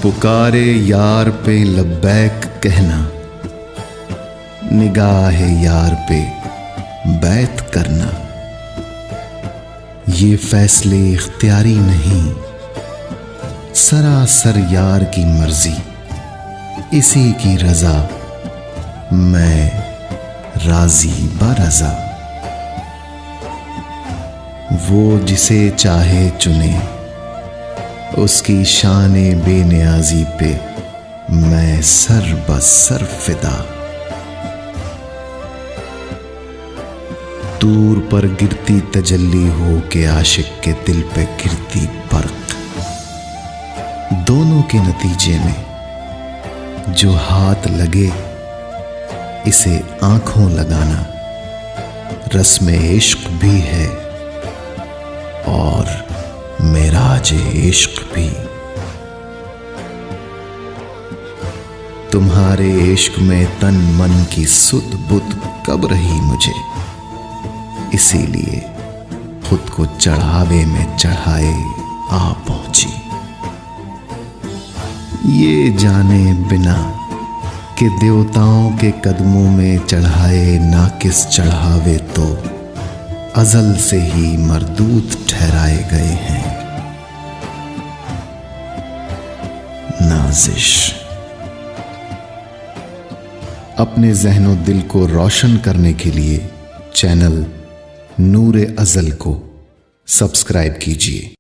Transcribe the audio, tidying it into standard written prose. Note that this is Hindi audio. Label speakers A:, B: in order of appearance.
A: पुकारे यार पे लब्बैक कहना, निगाह यार पे बैत करना। ये फैसले इख्तियारी नहीं, सरासर यार की मर्जी, इसी की रजा मैं राजी बरजा। वो जिसे चाहे चुने, उसकी शाने बेनियाजी पे मैं सर बसर फिदा। दूर पर गिरती तजल्ली हो के आशिक के दिल पे गिरती बर्क। दोनों के नतीजे में जो हाथ लगे, इसे आंखों लगाना रस्म इश्क भी है और मेराज इश्क भी। तुम्हारे इश्क में तन मन की सुध बुध कब रही मुझे, इसीलिए खुद को चढ़ावे में चढ़ाए आ पहुंची। ये जाने बिना कि देवताओं के कदमों में चढ़ाए नाकिस चढ़ावे तो अज़ल से ही मरदूद ठहराए गए हैं। नाज़िश। अपने ज़हनो दिल को रोशन करने के लिए चैनल नूर अज़ल को सब्सक्राइब कीजिए।